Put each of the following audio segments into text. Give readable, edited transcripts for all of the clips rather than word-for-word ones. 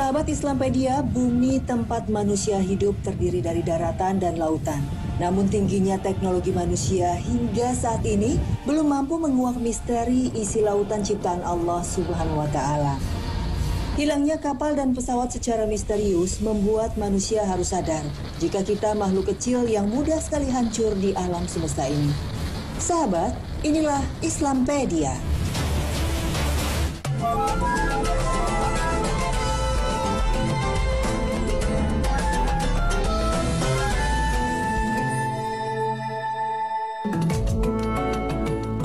Sahabat Islampedia, bumi tempat manusia hidup terdiri dari daratan dan lautan. Namun tingginya teknologi manusia hingga saat ini belum mampu menguak misteri isi lautan ciptaan Allah Subhanahu wa Ta'ala. Hilangnya kapal dan pesawat secara misterius membuat manusia harus sadar jika kita makhluk kecil yang mudah sekali hancur di alam semesta ini. Sahabat, inilah Islampedia.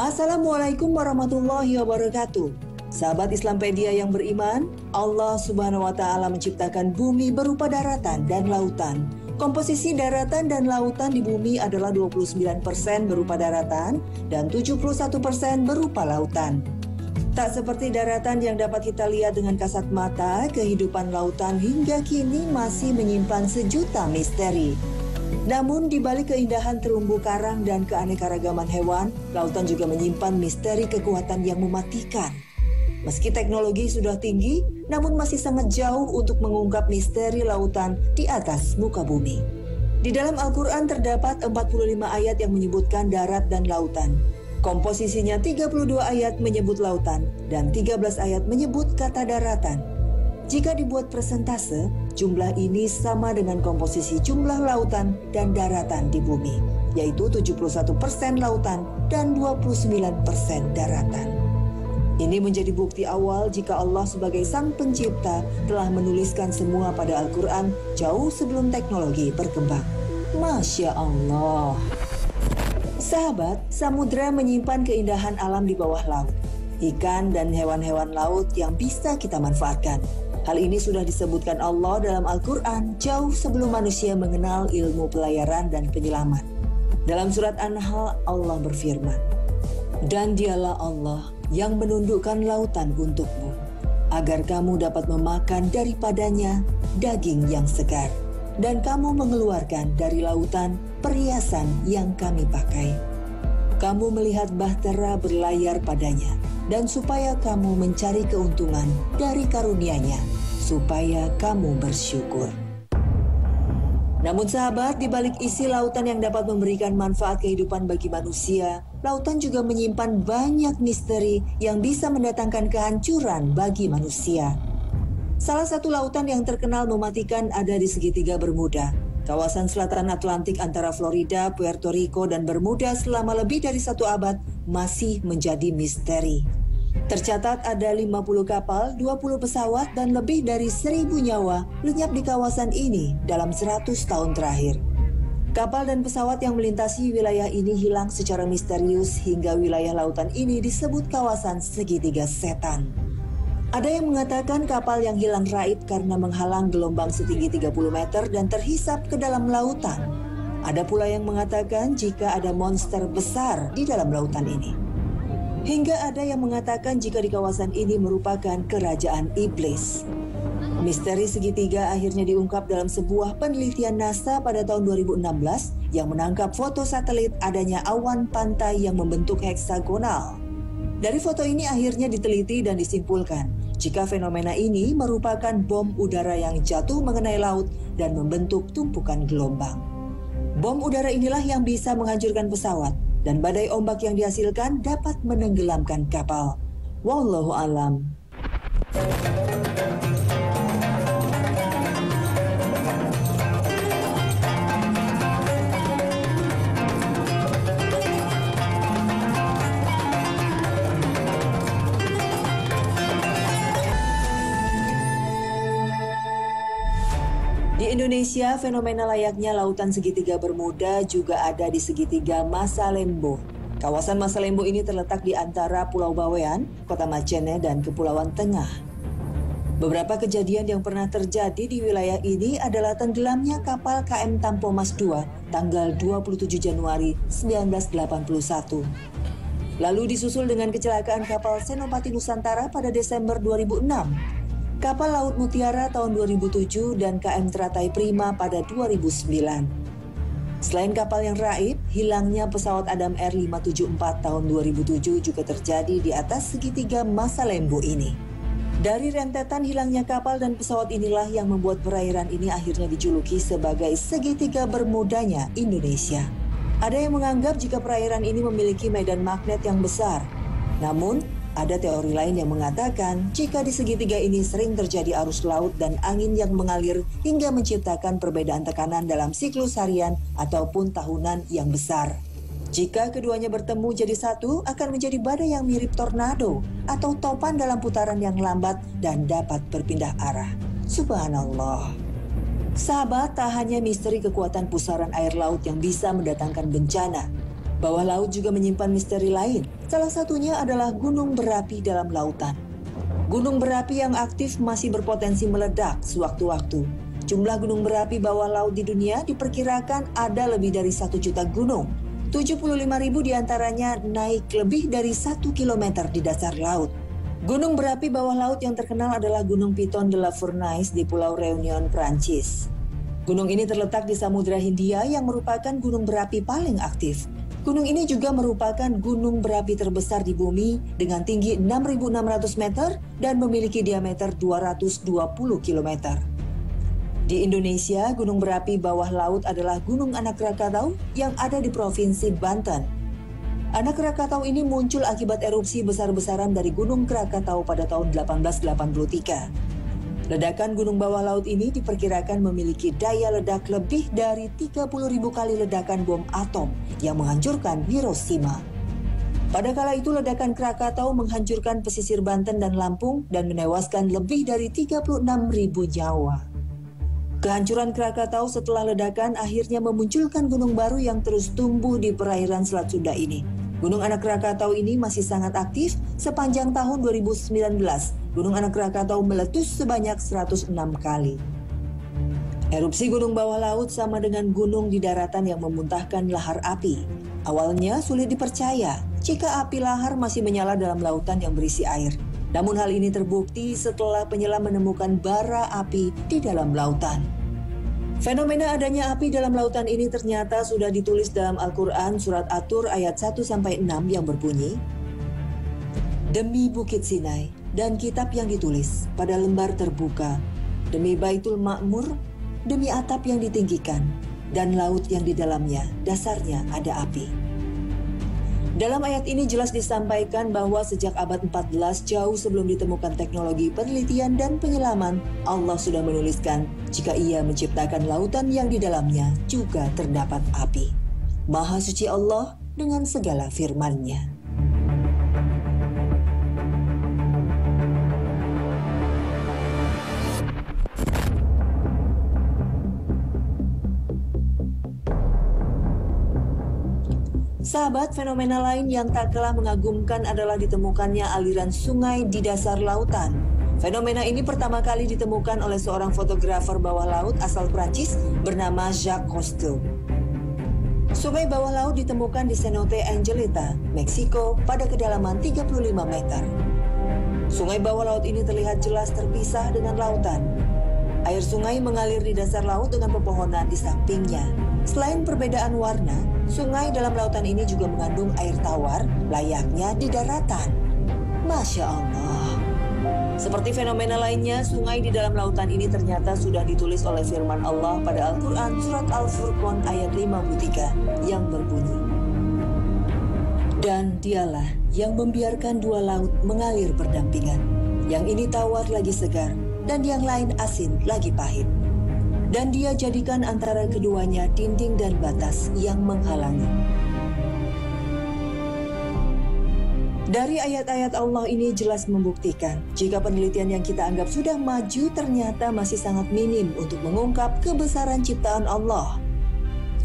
Assalamualaikum warahmatullahi wabarakatuh. Sahabat Islampedia yang beriman, Allah Subhanahu wa Ta'ala menciptakan bumi berupa daratan dan lautan. Komposisi daratan dan lautan di bumi adalah 29% berupa daratan dan 71% berupa lautan. Tak seperti daratan yang dapat kita lihat dengan kasat mata, kehidupan lautan hingga kini masih menyimpan sejuta misteri. Namun di balik keindahan terumbu karang dan keanekaragaman hewan, lautan juga menyimpan misteri kekuatan yang mematikan. Meski teknologi sudah tinggi, namun masih sangat jauh untuk mengungkap misteri lautan di atas muka bumi. Di dalam Al-Quran terdapat 45 ayat yang menyebutkan darat dan lautan. Komposisinya 32 ayat menyebut lautan dan 13 ayat menyebut kata daratan. Jika dibuat persentase, jumlah ini sama dengan komposisi jumlah lautan dan daratan di bumi, yaitu 71% lautan dan 29% daratan. Ini menjadi bukti awal jika Allah sebagai Sang Pencipta telah menuliskan semua pada Al-Quran jauh sebelum teknologi berkembang. Masya Allah. Sahabat, samudra menyimpan keindahan alam di bawah laut, ikan dan hewan-hewan laut yang bisa kita manfaatkan. Hal ini sudah disebutkan Allah dalam Al-Quran jauh sebelum manusia mengenal ilmu pelayaran dan penyelaman. Dalam surat An-Nahl, Allah berfirman, "Dan dialah Allah yang menundukkan lautan untukmu, agar kamu dapat memakan daripadanya daging yang segar, dan kamu mengeluarkan dari lautan perhiasan yang kami pakai. Kamu melihat bahtera berlayar padanya, dan supaya kamu mencari keuntungan dari karunia-Nya, supaya kamu bersyukur." Namun sahabat, di balik isi lautan yang dapat memberikan manfaat kehidupan bagi manusia, lautan juga menyimpan banyak misteri yang bisa mendatangkan kehancuran bagi manusia. Salah satu lautan yang terkenal mematikan ada di segitiga Bermuda. Kawasan selatan Atlantik antara Florida, Puerto Rico, dan Bermuda selama lebih dari 1 abad masih menjadi misteri. Tercatat ada 50 kapal, 20 pesawat, dan lebih dari 1.000 nyawa lenyap di kawasan ini dalam 100 tahun terakhir. Kapal dan pesawat yang melintasi wilayah ini hilang secara misterius hingga wilayah lautan ini disebut kawasan segitiga setan. Ada yang mengatakan kapal yang hilang raib karena menghalang gelombang setinggi 30 meter dan terhisap ke dalam lautan. Ada pula yang mengatakan jika ada monster besar di dalam lautan ini. Hingga ada yang mengatakan jika di kawasan ini merupakan kerajaan iblis. Misteri segitiga akhirnya diungkap dalam sebuah penelitian NASA pada tahun 2016 yang menangkap foto satelit adanya awan pantai yang membentuk heksagonal. Dari foto ini akhirnya diteliti dan disimpulkan jika fenomena ini merupakan bom udara yang jatuh mengenai laut dan membentuk tumpukan gelombang. Bom udara inilah yang bisa menghancurkan pesawat, dan badai ombak yang dihasilkan dapat menenggelamkan kapal. Wallahu a'lam. Di Indonesia, fenomena layaknya lautan segitiga Bermuda juga ada di segitiga Masalembo. Kawasan Masalembo ini terletak di antara Pulau Bawean, Kota Macene, dan Kepulauan Tengah. Beberapa kejadian yang pernah terjadi di wilayah ini adalah tenggelamnya kapal KM Tampomas II tanggal 27 Januari 1981. Lalu disusul dengan kecelakaan kapal Senopati Nusantara pada Desember 2006. Kapal Laut Mutiara tahun 2007 dan KM Teratai Prima pada 2009. Selain kapal yang raib, hilangnya pesawat Adam Air 574 tahun 2007 juga terjadi di atas segitiga Masalembo ini. Dari rentetan hilangnya kapal dan pesawat inilah yang membuat perairan ini akhirnya dijuluki sebagai segitiga Bermudanya Indonesia. Ada yang menganggap jika perairan ini memiliki medan magnet yang besar. Namun, ada teori lain yang mengatakan jika di segitiga ini sering terjadi arus laut dan angin yang mengalir hingga menciptakan perbedaan tekanan dalam siklus harian ataupun tahunan yang besar. Jika keduanya bertemu jadi satu, akan menjadi badai yang mirip tornado atau topan dalam putaran yang lambat dan dapat berpindah arah. Subhanallah. Sahabat, tak hanya misteri kekuatan pusaran air laut yang bisa mendatangkan bencana. Bawah laut juga menyimpan misteri lain. Salah satunya adalah gunung berapi dalam lautan. Gunung berapi yang aktif masih berpotensi meledak sewaktu-waktu. Jumlah gunung berapi bawah laut di dunia diperkirakan ada lebih dari 1 juta gunung. 75.000 diantaranya naik lebih dari 1 kilometer di dasar laut. Gunung berapi bawah laut yang terkenal adalah Gunung Piton de la Fournaise di Pulau Réunion, Prancis. Gunung ini terletak di Samudra Hindia yang merupakan gunung berapi paling aktif. Gunung ini juga merupakan gunung berapi terbesar di bumi dengan tinggi 6.600 meter dan memiliki diameter 220 kilometer. Di Indonesia, gunung berapi bawah laut adalah Gunung Anak Rakatau yang ada di Provinsi Banten. Anak Rakatau ini muncul akibat erupsi besar-besaran dari Gunung Krakatau pada tahun 1883. Ledakan gunung bawah laut ini diperkirakan memiliki daya ledak lebih dari 30.000 kali ledakan bom atom yang menghancurkan Hiroshima. Pada kala itu ledakan Krakatau menghancurkan pesisir Banten dan Lampung dan menewaskan lebih dari 36.000 nyawa. Kehancuran Krakatau setelah ledakan akhirnya memunculkan gunung baru yang terus tumbuh di perairan Selat Sunda ini. Gunung Anak Rakatau ini masih sangat aktif sepanjang tahun 2019. Gunung Anak Rakatau meletus sebanyak 106 kali. Erupsi gunung bawah laut sama dengan gunung di daratan yang memuntahkan lahar api. Awalnya sulit dipercaya jika api lahar masih menyala dalam lautan yang berisi air. Namun hal ini terbukti setelah penyelam menemukan bara api di dalam lautan. Fenomena adanya api dalam lautan ini ternyata sudah ditulis dalam Al-Quran surat At-Tur ayat 1-6 yang berbunyi, "Demi Bukit Sinai dan kitab yang ditulis pada lembar terbuka, demi Baitul Ma'mur, demi atap yang ditinggikan, dan laut yang di dalamnya dasarnya ada api." Dalam ayat ini jelas disampaikan bahwa sejak abad 14 jauh sebelum ditemukan teknologi penelitian dan penyelaman, Allah sudah menuliskan jika Ia menciptakan lautan yang di dalamnya juga terdapat api. Maha suci Allah dengan segala firman-Nya. Sahabat, fenomena lain yang tak kalah mengagumkan adalah ditemukannya aliran sungai di dasar lautan. Fenomena ini pertama kali ditemukan oleh seorang fotografer bawah laut asal Prancis bernama Jacques Cousteau. Sungai bawah laut ditemukan di Cenote Angelita, Meksiko pada kedalaman 35 meter. Sungai bawah laut ini terlihat jelas terpisah dengan lautan. Air sungai mengalir di dasar laut dengan pepohonan di sampingnya. Selain perbedaan warna, sungai dalam lautan ini juga mengandung air tawar layaknya di daratan. Masya Allah. Seperti fenomena lainnya, sungai di dalam lautan ini ternyata sudah ditulis oleh firman Allah pada Al-Quran surat Al-Furqan ayat 53 yang berbunyi, "Dan dialah yang membiarkan dua laut mengalir berdampingan. Yang ini tawar lagi segar, dan yang lain asin lagi pahit. Dan Dia jadikan antara keduanya dinding dan batas yang menghalangi." Dari ayat-ayat Allah ini jelas membuktikan jika penelitian yang kita anggap sudah maju ternyata masih sangat minim untuk mengungkap kebesaran ciptaan Allah.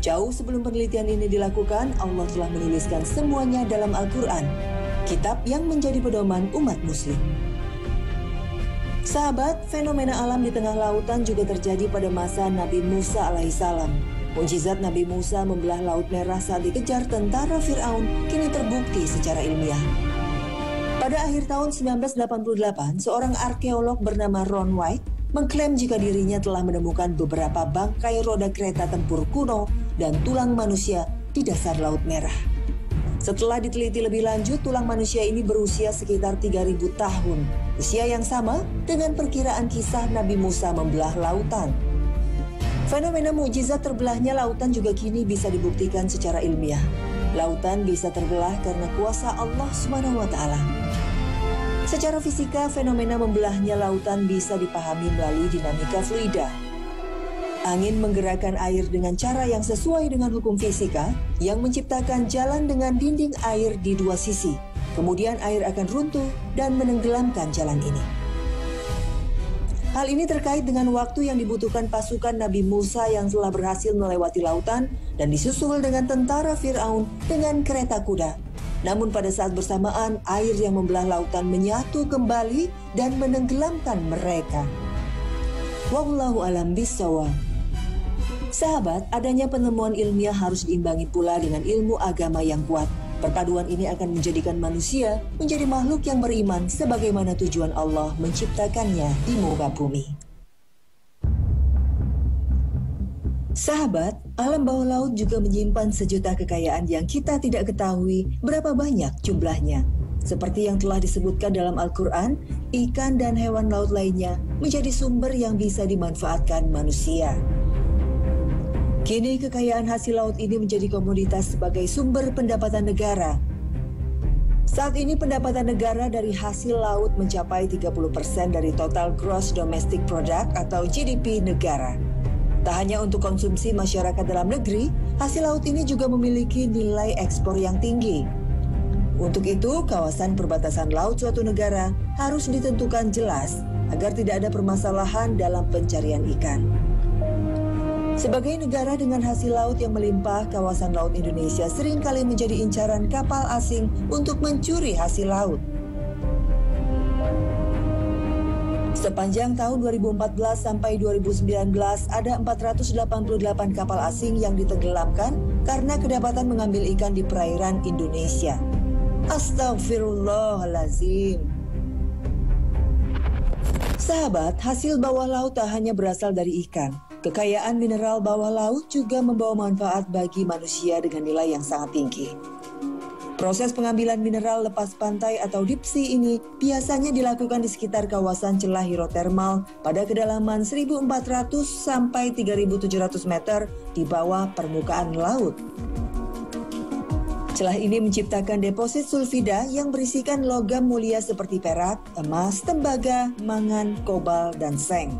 Jauh sebelum penelitian ini dilakukan, Allah telah menuliskan semuanya dalam Al-Quran, kitab yang menjadi pedoman umat muslim. Sahabat, fenomena alam di tengah lautan juga terjadi pada masa Nabi Musa alaihissalam. Mukjizat Nabi Musa membelah Laut Merah saat dikejar tentara Fir'aun kini terbukti secara ilmiah. Pada akhir tahun 1988, seorang arkeolog bernama Ron White mengklaim jika dirinya telah menemukan beberapa bangkai roda kereta tempur kuno dan tulang manusia di dasar Laut Merah. Setelah diteliti lebih lanjut, tulang manusia ini berusia sekitar 3.000 tahun. Usia yang sama dengan perkiraan kisah Nabi Musa membelah lautan. Fenomena mukjizat terbelahnya lautan juga kini bisa dibuktikan secara ilmiah. Lautan bisa terbelah karena kuasa Allah Subhanahu wa Ta'ala. Secara fisika, fenomena membelahnya lautan bisa dipahami melalui dinamika fluida. Angin menggerakkan air dengan cara yang sesuai dengan hukum fisika yang menciptakan jalan dengan dinding air di dua sisi. Kemudian air akan runtuh dan menenggelamkan jalan ini. Hal ini terkait dengan waktu yang dibutuhkan pasukan Nabi Musa yang telah berhasil melewati lautan dan disusul dengan tentara Fir'aun dengan kereta kuda. Namun pada saat bersamaan, air yang membelah lautan menyatu kembali dan menenggelamkan mereka. Wallahu a'lam bishawab. Sahabat, adanya penemuan ilmiah harus diimbangi pula dengan ilmu agama yang kuat. Perpaduan ini akan menjadikan manusia menjadi makhluk yang beriman sebagaimana tujuan Allah menciptakannya di muka bumi. Sahabat, alam bawah laut juga menyimpan sejuta kekayaan yang kita tidak ketahui berapa banyak jumlahnya. Seperti yang telah disebutkan dalam Al-Quran, ikan dan hewan laut lainnya menjadi sumber yang bisa dimanfaatkan manusia. Kini kekayaan hasil laut ini menjadi komoditas sebagai sumber pendapatan negara. Saat ini pendapatan negara dari hasil laut mencapai 30% dari total gross domestic product atau GDP negara. Tak hanya untuk konsumsi masyarakat dalam negeri, hasil laut ini juga memiliki nilai ekspor yang tinggi. Untuk itu, kawasan perbatasan laut suatu negara harus ditentukan jelas agar tidak ada permasalahan dalam pencarian ikan. Sebagai negara dengan hasil laut yang melimpah, kawasan laut Indonesia seringkali menjadi incaran kapal asing untuk mencuri hasil laut. Sepanjang tahun 2014 sampai 2019, ada 488 kapal asing yang ditenggelamkan karena kedapatan mengambil ikan di perairan Indonesia. Astagfirullahalazim. Sahabat, hasil bawah laut tak hanya berasal dari ikan. Kekayaan mineral bawah laut juga membawa manfaat bagi manusia dengan nilai yang sangat tinggi. Proses pengambilan mineral lepas pantai atau deep sea ini biasanya dilakukan di sekitar kawasan celah hidrotermal pada kedalaman 1.400 sampai 3.700 meter di bawah permukaan laut. Celah ini menciptakan deposit sulfida yang berisikan logam mulia seperti perak, emas, tembaga, mangan, kobal, dan seng.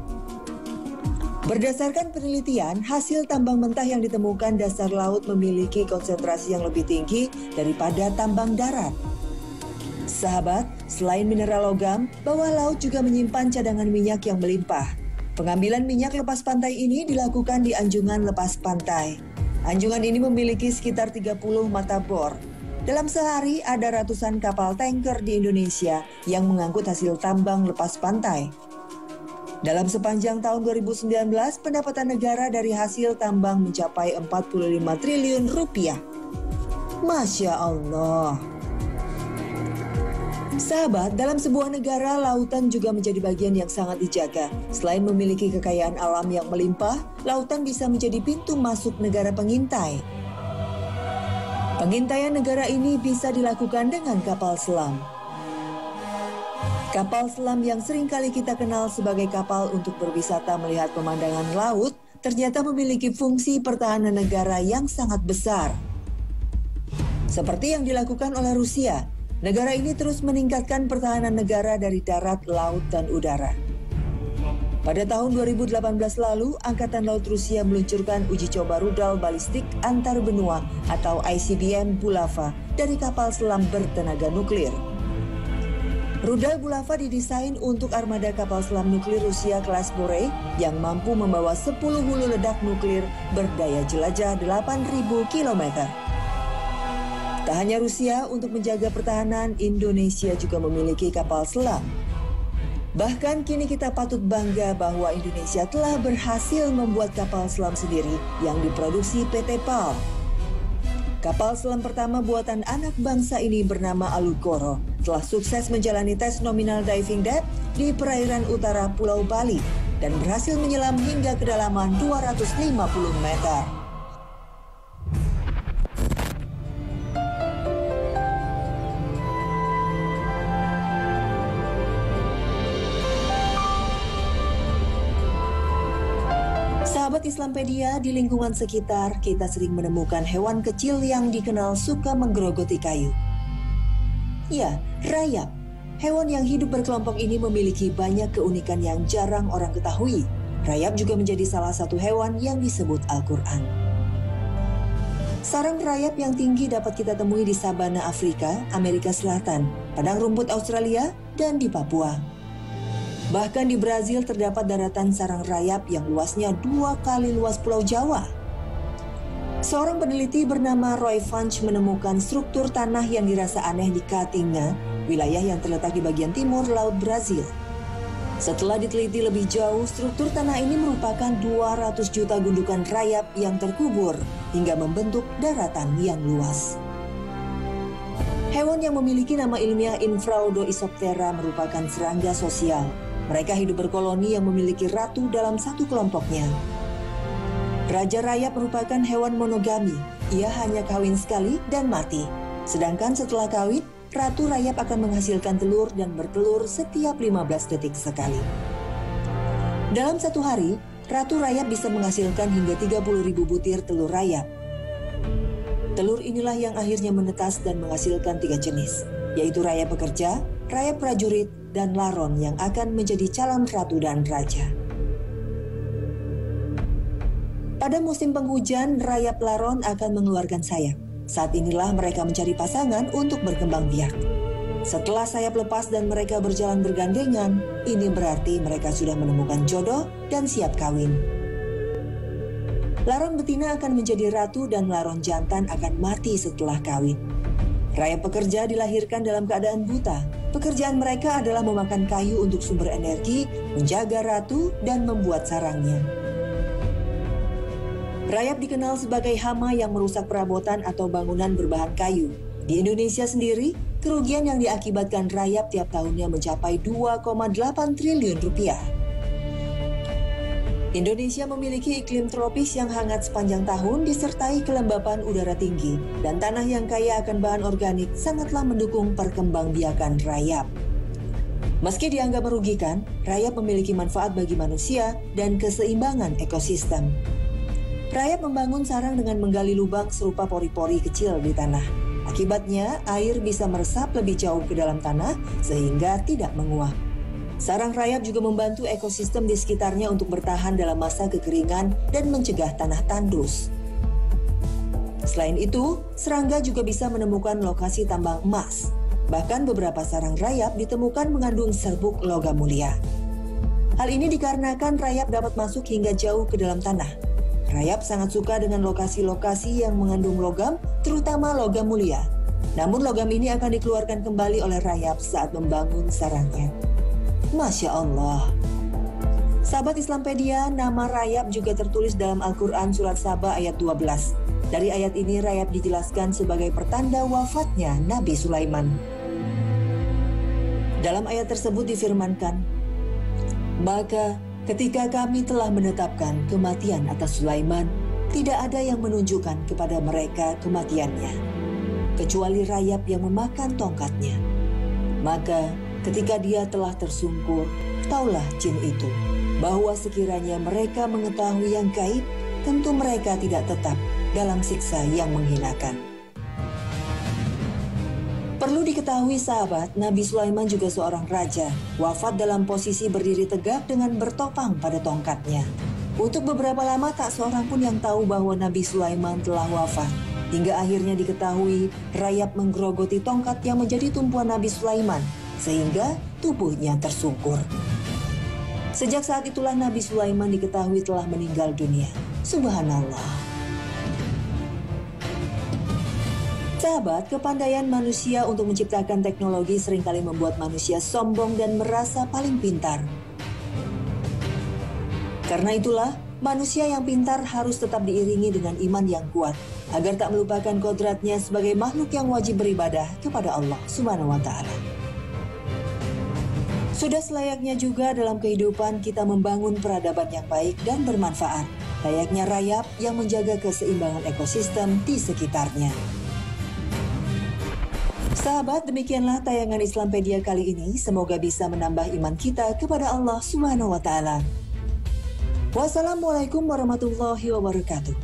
Berdasarkan penelitian, hasil tambang mentah yang ditemukan dasar laut memiliki konsentrasi yang lebih tinggi daripada tambang darat. Sahabat, selain mineral logam, bawah laut juga menyimpan cadangan minyak yang melimpah. Pengambilan minyak lepas pantai ini dilakukan di anjungan lepas pantai. Anjungan ini memiliki sekitar 30 mata bor. Dalam sehari ada ratusan kapal tanker di Indonesia yang mengangkut hasil tambang lepas pantai. Dalam sepanjang tahun 2019, pendapatan negara dari hasil tambang mencapai 45 triliun rupiah. Masya Allah. Sahabat, dalam sebuah negara, lautan juga menjadi bagian yang sangat dijaga. Selain memiliki kekayaan alam yang melimpah, lautan bisa menjadi pintu masuk negara pengintai. Pengintaian negara ini bisa dilakukan dengan kapal selam. Kapal selam yang seringkali kita kenal sebagai kapal untuk berwisata melihat pemandangan laut, ternyata memiliki fungsi pertahanan negara yang sangat besar. Seperti yang dilakukan oleh Rusia, negara ini terus meningkatkan pertahanan negara dari darat, laut, dan udara. Pada tahun 2018 lalu, Angkatan Laut Rusia meluncurkan uji coba rudal balistik antar benua atau ICBM Bulava dari kapal selam bertenaga nuklir. Rudal Bulava didesain untuk armada kapal selam nuklir Rusia kelas Borei yang mampu membawa 10 hulu ledak nuklir berdaya jelajah 8.000 km. Tak hanya Rusia, untuk menjaga pertahanan, Indonesia juga memiliki kapal selam. Bahkan kini kita patut bangga bahwa Indonesia telah berhasil membuat kapal selam sendiri yang diproduksi PT PAL. Kapal selam pertama buatan anak bangsa ini bernama Alukoro telah sukses menjalani tes nominal diving depth di perairan utara Pulau Bali dan berhasil menyelam hingga kedalaman 250 meter. Sahabat Islampedia, di lingkungan sekitar kita sering menemukan hewan kecil yang dikenal suka menggerogoti kayu. Ya, rayap. Hewan yang hidup berkelompok ini memiliki banyak keunikan yang jarang orang ketahui. Rayap juga menjadi salah satu hewan yang disebut Al-Quran. Sarang rayap yang tinggi dapat kita temui di sabana Afrika, Amerika Selatan, padang rumput Australia, dan di Papua. Bahkan di Brazil terdapat daratan sarang rayap yang luasnya 2 kali luas Pulau Jawa. Seorang peneliti bernama Roy Funch menemukan struktur tanah yang dirasa aneh di Caatinga, wilayah yang terletak di bagian timur Laut Brazil. Setelah diteliti lebih jauh, struktur tanah ini merupakan 200 juta gundukan rayap yang terkubur hingga membentuk daratan yang luas. Hewan yang memiliki nama ilmiah Infraudoisoptera merupakan serangga sosial. Mereka hidup berkoloni yang memiliki ratu dalam satu kelompoknya. Raja rayap merupakan hewan monogami. Ia hanya kawin sekali dan mati. Sedangkan setelah kawin, ratu rayap akan menghasilkan telur dan bertelur setiap 15 detik sekali. Dalam satu hari, ratu rayap bisa menghasilkan hingga 30.000 butir telur rayap. Telur inilah yang akhirnya menetas dan menghasilkan 3 jenis, yaitu rayap pekerja, rayap prajurit, dan laron yang akan menjadi calon ratu dan raja. Pada musim penghujan, rayap laron akan mengeluarkan sayap. Saat inilah mereka mencari pasangan untuk berkembang biak. Setelah sayap lepas dan mereka berjalan bergandengan, ini berarti mereka sudah menemukan jodoh dan siap kawin. Laron betina akan menjadi ratu dan laron jantan akan mati setelah kawin. Rayap pekerja dilahirkan dalam keadaan buta. Pekerjaan mereka adalah memakan kayu untuk sumber energi, menjaga ratu, dan membuat sarangnya. Rayap dikenal sebagai hama yang merusak perabotan atau bangunan berbahan kayu. Di Indonesia sendiri, kerugian yang diakibatkan rayap tiap tahunnya mencapai 2,8 triliun rupiah. Indonesia memiliki iklim tropis yang hangat sepanjang tahun disertai kelembapan udara tinggi dan tanah yang kaya akan bahan organik sangatlah mendukung perkembangbiakan rayap. Meski dianggap merugikan, rayap memiliki manfaat bagi manusia dan keseimbangan ekosistem. Rayap membangun sarang dengan menggali lubang serupa pori-pori kecil di tanah. Akibatnya, air bisa meresap lebih jauh ke dalam tanah sehingga tidak menguap. Sarang rayap juga membantu ekosistem di sekitarnya untuk bertahan dalam masa kekeringan dan mencegah tanah tandus. Selain itu, serangga juga bisa menemukan lokasi tambang emas. Bahkan beberapa sarang rayap ditemukan mengandung serbuk logam mulia. Hal ini dikarenakan rayap dapat masuk hingga jauh ke dalam tanah. Rayap sangat suka dengan lokasi-lokasi yang mengandung logam, terutama logam mulia. Namun logam ini akan dikeluarkan kembali oleh rayap saat membangun sarangnya. Masya Allah. Sahabat Islampedia, nama rayap juga tertulis dalam Al-Quran Surat Saba ayat 12. Dari ayat ini rayap dijelaskan sebagai pertanda wafatnya Nabi Sulaiman. Dalam ayat tersebut difirmankan, maka ketika kami telah menetapkan kematian atas Sulaiman, tidak ada yang menunjukkan kepada mereka kematiannya, kecuali rayap yang memakan tongkatnya. Maka ketika dia telah tersungkur, taulah jin itu bahwa sekiranya mereka mengetahui yang gaib, tentu mereka tidak tetap dalam siksa yang menghinakan. Perlu diketahui sahabat, Nabi Sulaiman juga seorang raja, wafat dalam posisi berdiri tegak dengan bertopang pada tongkatnya. Untuk beberapa lama tak seorang pun yang tahu bahwa Nabi Sulaiman telah wafat. Hingga akhirnya diketahui rayap menggerogoti tongkat yang menjadi tumpuan Nabi Sulaiman, sehingga tubuhnya tersungkur. Sejak saat itulah Nabi Sulaiman diketahui telah meninggal dunia. Subhanallah. Sahabat, kepandaian manusia untuk menciptakan teknologi seringkali membuat manusia sombong dan merasa paling pintar. Karena itulah, manusia yang pintar harus tetap diiringi dengan iman yang kuat, agar tak melupakan kodratnya sebagai makhluk yang wajib beribadah kepada Allah Subhanahu wa Ta'ala. Sudah selayaknya juga dalam kehidupan kita membangun peradaban yang baik dan bermanfaat, layaknya rayap yang menjaga keseimbangan ekosistem di sekitarnya. Sahabat, demikianlah tayangan Islampedia kali ini. Semoga bisa menambah iman kita kepada Allah Subhanahu wa Ta'ala. Wassalamualaikum warahmatullahi wabarakatuh.